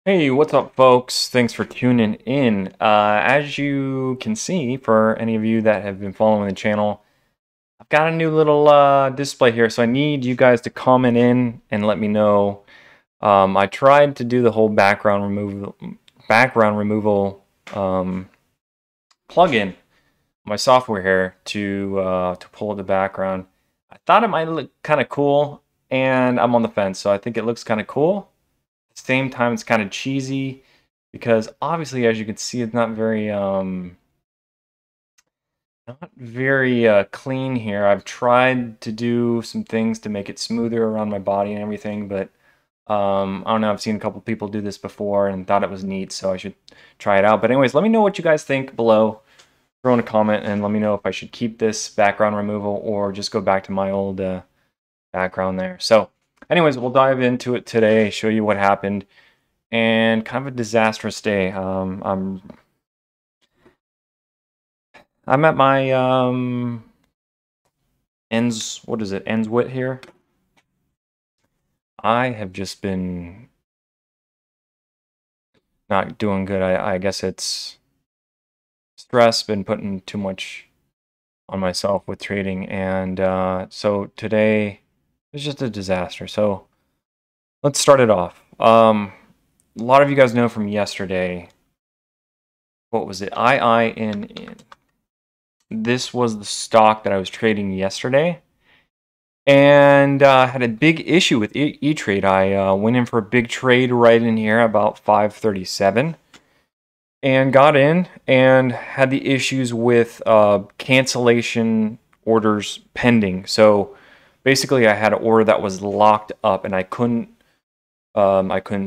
Hey, what's up, folks? Thanks for tuning in. As you can see, for any of you that have been following the channel, I've got a new little display here, so I need you guys to comment in and let me know. I tried to do the whole background removal plugin, my software here to pull the background. I thought it might look kind of cool, and I'm on the fence, so I think it looks kind of cool. Same time, it's kind of cheesy because obviously, as you can see, it's not very clean here. I've tried to do some things to make it smoother around my body and everything, but I don't know. I've seen a couple people do this before and thought it was neat, so I should try it out. But anyways, let me know what you guys think below. Throw in a comment and let me know if I should keep this background removal or just go back to my old background there. So anyways, we'll dive into it today, show you what happened, and kind of a disastrous day. I'm at my ends wit here. I have just been not doing good. I guess it's stress, been putting too much on myself with trading, and so today was just a disaster. So let's start it off. A lot of you guys know from yesterday, what was it? IINN. This was the stock that I was trading yesterday, and had a big issue with E-Trade. I went in for a big trade right in here about 537, and got in and had the issues with cancellation orders pending. So basically, I had an order that was locked up, and I couldn't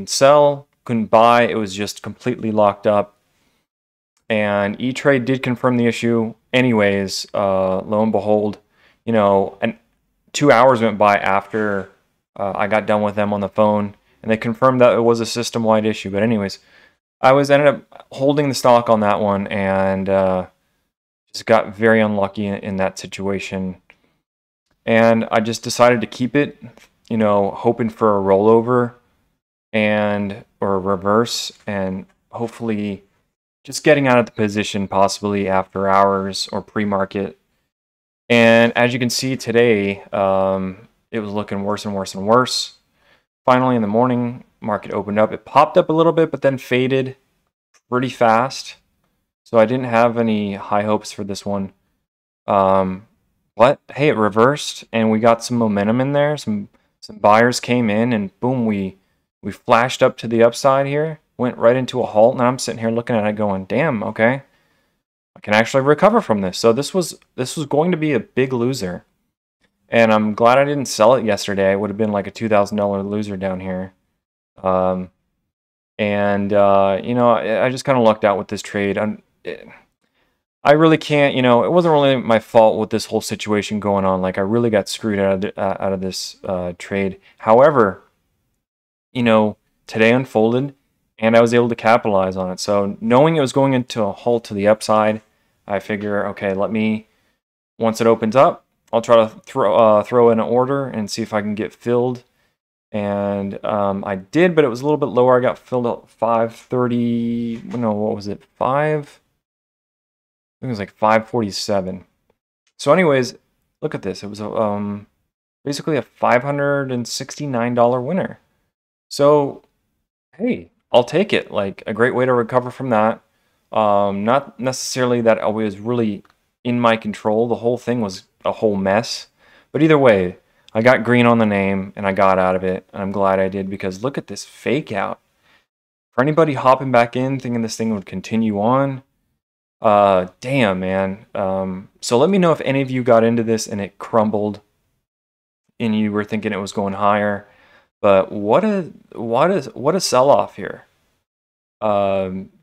sell, couldn't buy. It was just completely locked up. And E-Trade did confirm the issue. Anyways, lo and behold, you know, 2 hours went by after I got done with them on the phone, and they confirmed that it was a system-wide issue. But anyways, I ended up holding the stock on that one, and just got very unlucky in that situation. And I just decided to keep it, you know, hoping for a rollover or a reverse, and hopefully just getting out of the position possibly after hours or pre-market. And as you can see today, it was looking worse and worse and worse. Finally, in the morning, market opened up. It popped up a little bit, but then faded pretty fast. So I didn't have any high hopes for this one. But hey, it reversed, and we got some momentum in there. Some buyers came in, and boom, we flashed up to the upside here. Went right into a halt, and I'm sitting here looking at it going, damn, okay, I can actually recover from this. So this was going to be a big loser, and I'm glad I didn't sell it yesterday. It would have been like a $2,000 loser down here. You know, I just kind of lucked out with this trade. I really can't, you know, it wasn't really my fault with this whole situation going on. Like, I really got screwed out of this trade. However, you know, today unfolded, and I was able to capitalize on it. So knowing it was going into a halt to the upside, I figure, okay, once it opens up, I'll try to throw in an order and see if I can get filled. And I did, but it was a little bit lower. I got filled at 530. No, what was it? I think it was like 547. So, anyways, look at this. It was basically a $569 winner. So, hey, I'll take it. Like, a great way to recover from that. Not necessarily that I was really in my control. The whole thing was a whole mess. But either way, I got green on the name, and I got out of it. And I'm glad I did, because look at this fake out. For anybody hopping back in thinking this thing would continue on, damn, man. So let me know if any of you got into this and it crumbled and you were thinking it was going higher. But what a sell-off here.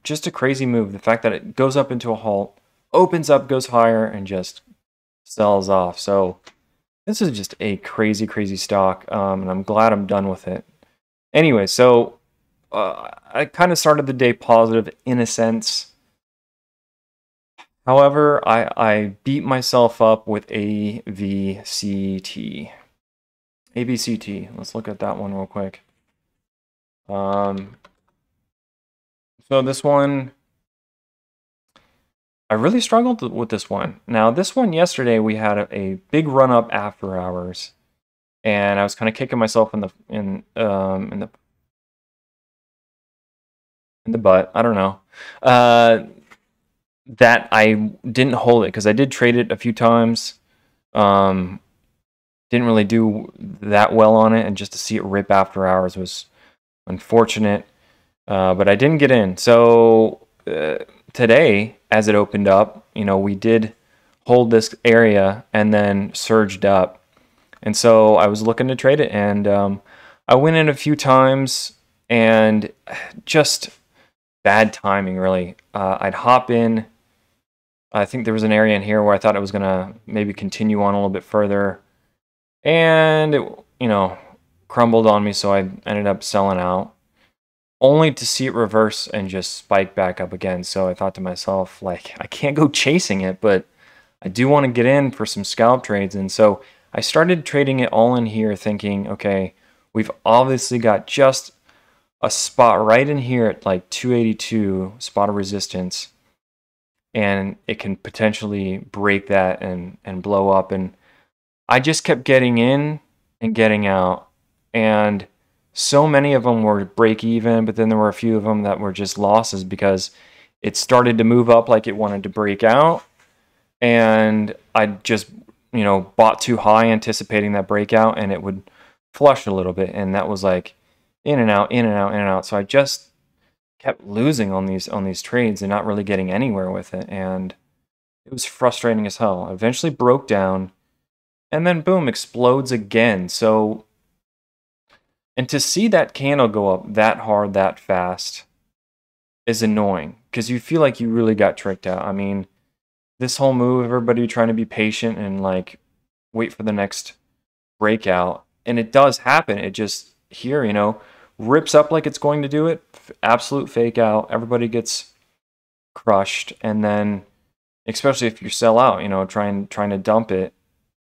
Just a crazy move. The fact that it goes up into a halt, opens up, goes higher, and just sells off. So this is just a crazy, crazy stock, and I'm glad I'm done with it. Anyway, so I kind of started the day positive in a sense. However, I beat myself up with AVCT. AVCT. Let's look at that one real quick. So this one, I really struggled with this one. Now, this one yesterday, we had a big run up after hours, and I was kind of kicking myself in the butt. I don't know. That I didn't hold it because I did trade it a few times. Um, didn't really do that well on it, and just to see it rip after hours was unfortunate. But I didn't get in. So today, as it opened up, we did hold this area and then surged up. And so I was looking to trade it, and I went in a few times, and just bad timing, really. I'd hop in. I think there was an area in here where I thought it was going to maybe continue on a little bit further. And it, crumbled on me, so I ended up selling out, only to see it reverse and just spike back up again. So I thought to myself, like, I can't go chasing it, but I do want to get in for some scalp trades. And so I started trading it all in here thinking, okay, we've obviously got just a spot right in here at like 282 spot of resistance, and it can potentially break that and blow up. And I just kept getting in and getting out, and so many of them were break even, but then there were a few of them that were just losses because it started to move up like it wanted to break out, and I just bought too high anticipating that breakout, and it would flush a little bit, and that was like in and out, in and out, in and out. So I just kept losing on these trades and not really getting anywhere with it, and it was frustrating as hell. I eventually broke down, and then boom, explodes again. So, and to see that candle go up that hard that fast is annoying because you feel like you really got tricked out. I mean, this whole move, everybody trying to be patient and like wait for the next breakout, and it does happen. It just here, rips up like it's going to do it. Absolute fake out. Everybody gets crushed, and then especially if you sell out, trying to dump it,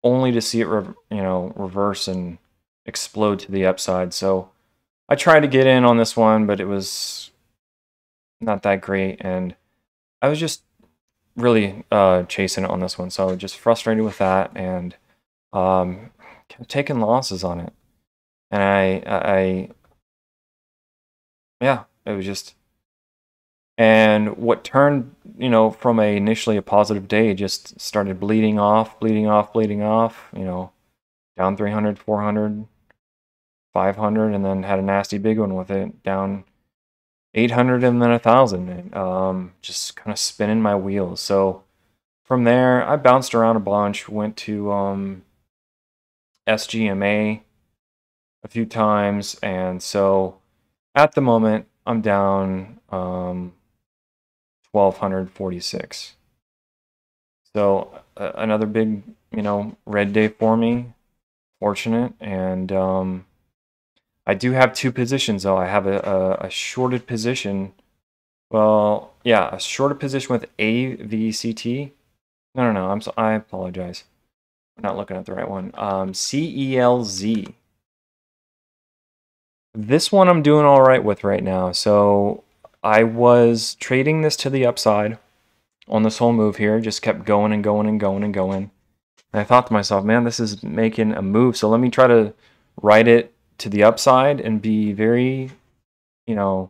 only to see it reverse and explode to the upside. So I tried to get in on this one, but it was not that great, and I was just really chasing it on this one. So just frustrated with that, and kept taking losses on it. And I yeah, it was just, and what turned, from initially a positive day just started bleeding off, bleeding off, bleeding off, down 300, 400, 500, and then had a nasty big one with it, down 800 and then 1,000, and just kind of spinning my wheels. So from there, I bounced around a bunch, went to SGMA a few times, and so at the moment, I'm down 1,246. So another big, red day for me. Fortunate, and I do have two positions though. I have a shorted position. Well, yeah, a shorted position with AVCT. No. I apologize. I'm not looking at the right one. CELZ. This one I'm doing all right with right now. So I was trading this to the upside on this whole move here. Just kept going and going and going and going. And I thought to myself, man, this is making a move. So let me try to ride it to the upside and be very, try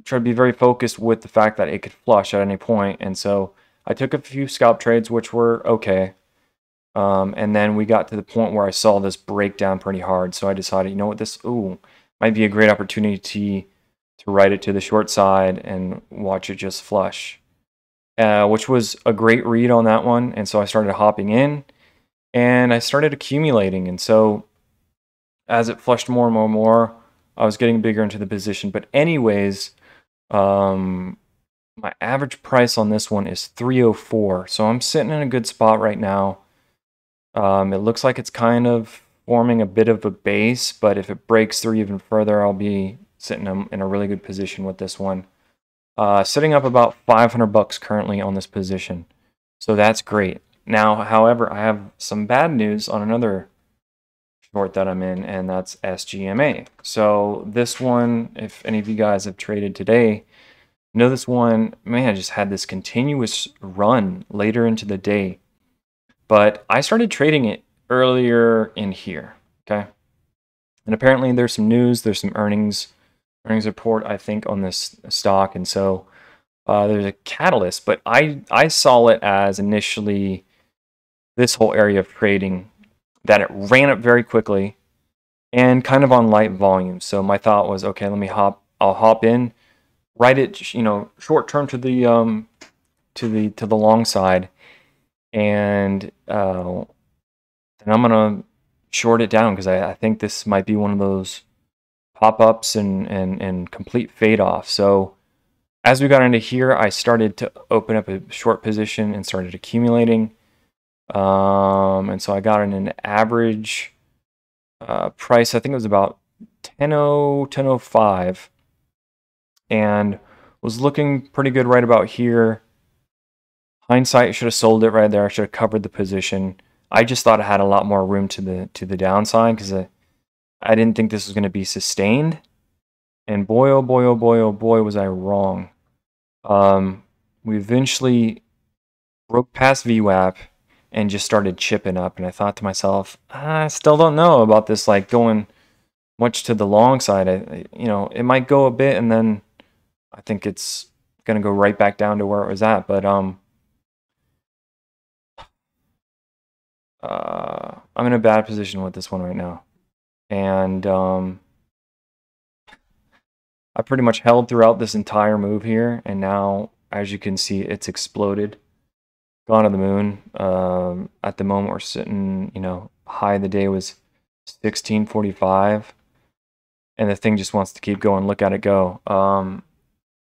to be very focused with the fact that it could flush at any point. And so I took a few scalp trades, which were okay. And then we got to the point where I saw this break down pretty hard. So I decided, you know what, this might be a great opportunity to ride it to the short side and watch it just flush, which was a great read on that one. And so I started hopping in, and I started accumulating. And so as it flushed more and more and more, I was getting bigger into the position. But anyways, my average price on this one is 304. So I'm sitting in a good spot right now. It looks like it's kind of forming a bit of a base, but if it breaks through even further, I'll be sitting in a really good position with this one. Sitting up about 500 bucks currently on this position. So that's great. Now, however, I have some bad news on another short that I'm in, and that's SGMA. So this one, if any of you guys have traded today, know this one, man, just had this continuous run later into the day. But I started trading it earlier in here, okay? And apparently there's some news, there's some earnings report, I think, on this stock. And so there's a catalyst, but I saw it as initially this whole area of trading, that it ran up very quickly and kind of on light volume. So my thought was, okay, I'll hop in, ride it, you know, short term to the long side, and then I'm gonna short it down because I think this might be one of those pop-ups and complete fade off. So as we got into here, I started to open up a short position and started accumulating. And so I got in an average price, I think it was about 10.05, and was looking pretty good right about here. Hindsight, should have sold it right there. I should have covered the position. I just thought it had a lot more room to the downside because I didn't think this was going to be sustained. And boy, oh boy, oh boy, oh boy, was I wrong. We eventually broke past VWAP and just started chipping up. And I thought to myself, I still don't know about this, like going much to the long side. You know, it might go a bit, and then I think it's gonna go right back down to where it was at. But I'm in a bad position with this one right now, and I pretty much held throughout this entire move here, and now, as you can see, it's exploded, gone to the moon. At the moment, we're sitting, you know, high of the day was 1645, and the thing just wants to keep going. Look at it go.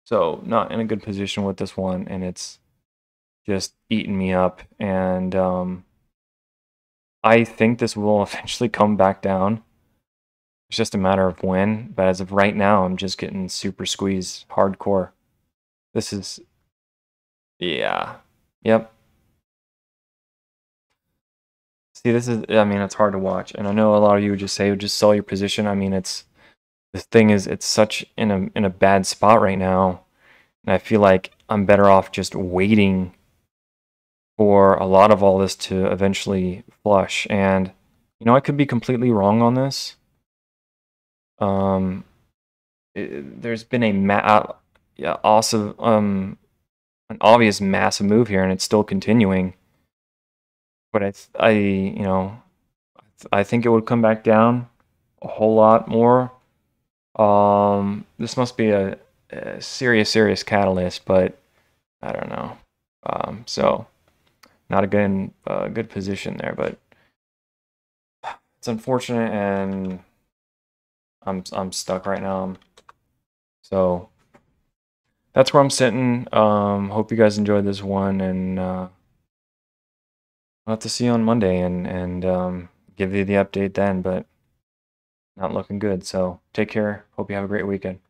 So not in a good position with this one, and it's just eating me up. And I think this will eventually come back down. It's just a matter of when, but as of right now, I'm just getting super squeezed hardcore. This is, yeah, yep. See, this is, I mean, it's hard to watch, and I know a lot of you would just say, just sell your position. I mean, this thing is, it's such in a bad spot right now, and I feel like I'm better off just waiting for a lot of all this to eventually flush. And you know, I could be completely wrong on this. There's been an obvious massive move here, and it's still continuing. But you know, I think it would come back down a whole lot more. This must be a serious catalyst, but I don't know. So not a good position there, but it's unfortunate, and I'm stuck right now. So that's where I'm sitting. Hope you guys enjoyed this one, and I'll have to see you on Monday and give you the update then, but not looking good. So take care. Hope you have a great weekend.